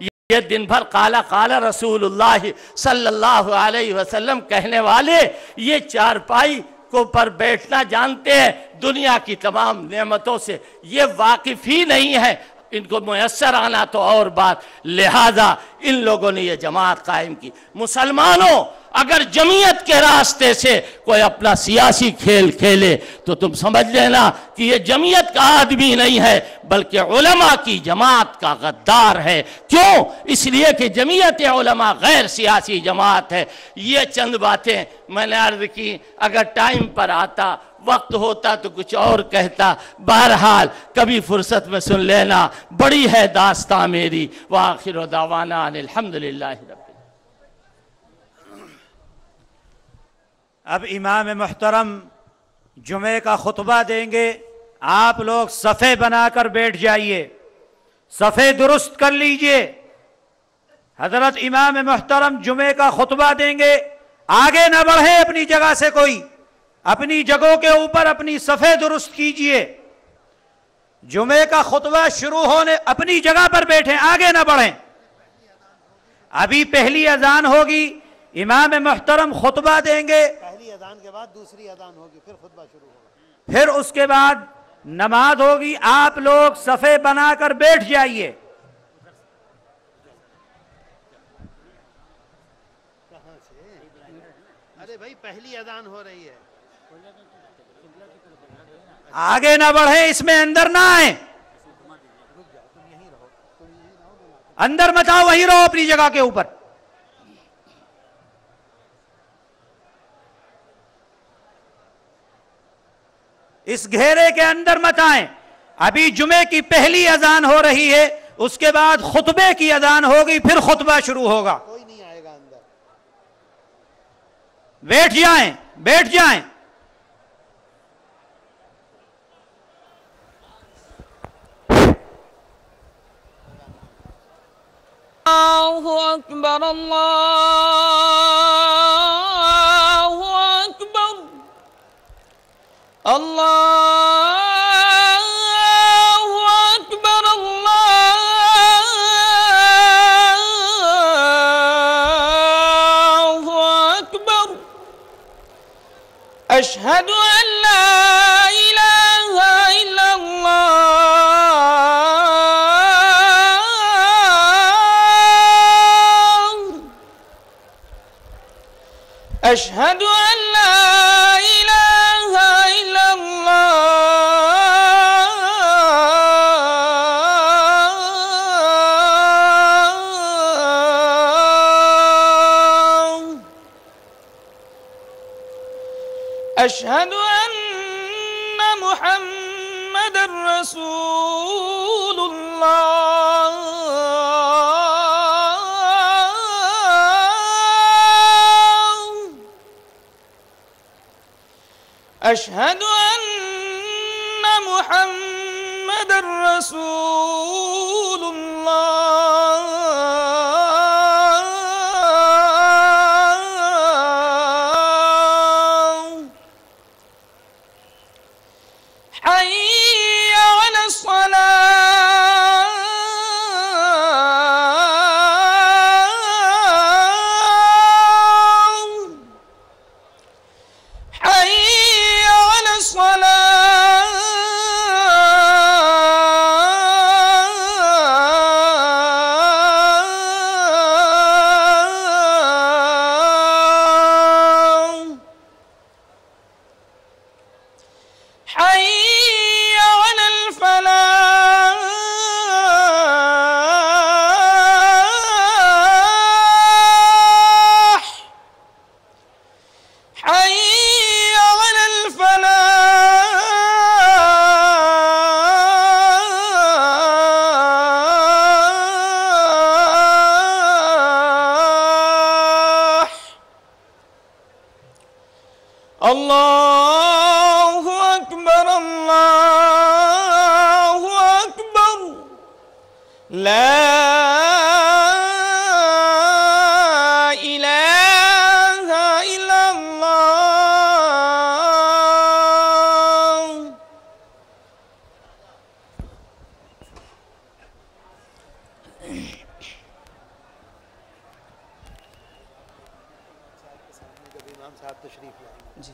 ये दिन भर काला काला रसूलुल्लाह सल्लल्लाहु अलैहि वसल्लम कहने वाले ये चारपाई को पर बैठना जानते हैं, दुनिया की तमाम नेमतों से ये वाकिफ ही नहीं है, इनको मुयस्सर आना तो और बात। लिहाजा इन लोगों ने ये जमात कायम की। मुसलमानों, अगर जमीयत के रास्ते से कोई अपना सियासी खेल खेले तो तुम समझ लेना कि ये जमीयत का आदमी नहीं है, बल्कि उलमा की जमात का गद्दार है। क्यों? इसलिए कि जमीयत उलमा गैर सियासी जमात है। ये चंद बातें मैंने अर्ज की, अगर टाइम पर आता, वक्त होता तो कुछ और कहता। बहरहाल कभी फुर्सत में सुन लेना, बड़ी है दास्तां मेरी। व आखिर दावाना अल्हम्दुलिल्लाहि रब्बिल। अब इमाम मुहतरम जुमे का खुतबा देंगे। आप लोग सफ़े बनाकर बैठ जाइए, सफ़े दुरुस्त कर लीजिए। हजरत इमाम मुहतरम जुमे का खुतबा देंगे। आगे न बढ़े अपनी जगह से, कोई अपनी जगहों के ऊपर अपनी सफ़े दुरुस्त कीजिए। जुमे का खुतबा शुरू होने अपनी जगह पर बैठे, आगे न बढ़ें। अभी पहली अजान होगी, इमाम मुहतरम खुतबा देंगे, पहली अजान के बाद दूसरी अजान होगी, फिर खुतबा शुरू होगा, फिर उसके बाद नमाज होगी। आप लोग सफ़े बनाकर बैठ जाइए। कहाँ से? अरे भाई पहली अजान हो रही है, आगे ना बढ़े, इसमें अंदर ना आए, अंदर मत आओ, वहीं रहो अपनी जगह के ऊपर। इस घेरे के अंदर मत आए। अभी जुमे की पहली अजान हो रही है, उसके बाद खुतबे की अजान होगी, फिर खुतबा शुरू होगा। कोई नहीं आएगा अंदर। बैठ जाएं, बैठ जाएं। अल्लाहु अकबर, अल्लाहु अकबर, अल्लाहु अकबर, अल्लाहु अकबर। अशहदु अन ला इलाहा इल्लल्लाह, अशहदु अन ला इलाहा इल्लल्लाह। अशहदु अन्न मुहम्मदर रसूलुल्लाह। अशहदु अन्न मुहम्मदर रसूलुल्लाह। हय्य अलस्सलाह, हय्य अलस्सलाह। साहब तशरीफ लाएंगे। जी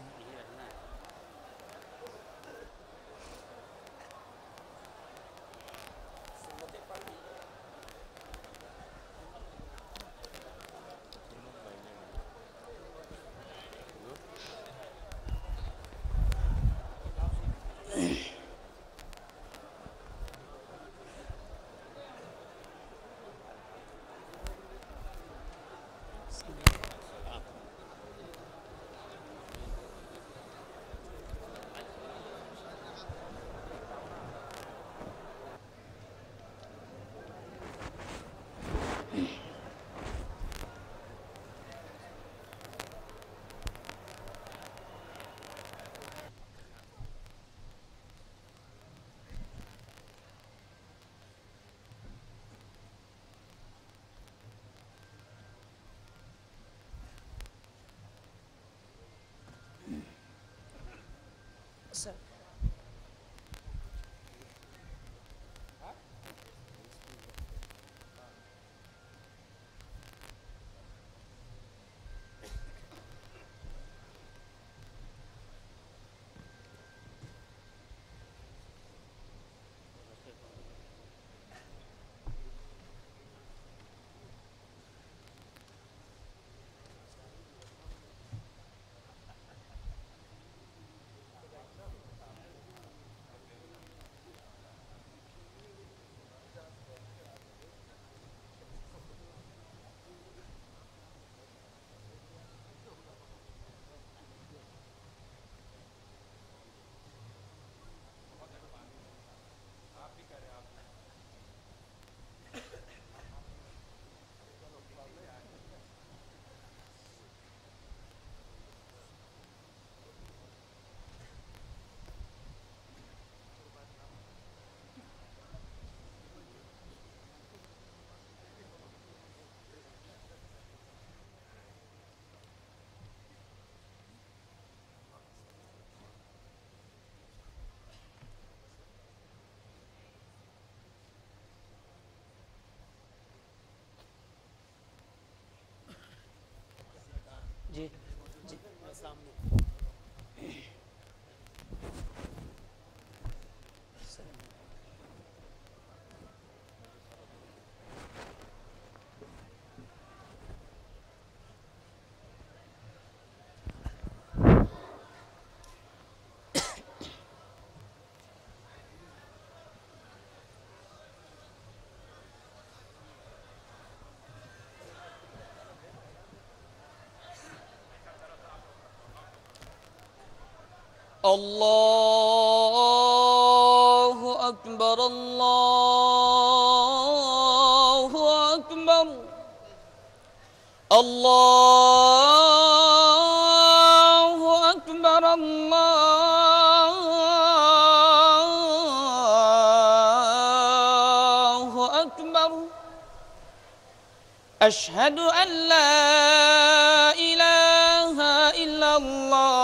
सर जी जी अल्लाहु अकबर अल्लाहु अकबर अल्लाहु अकबर अल्लाहु अकबर अशहदु अन ला इलाहा इल्लल्लाह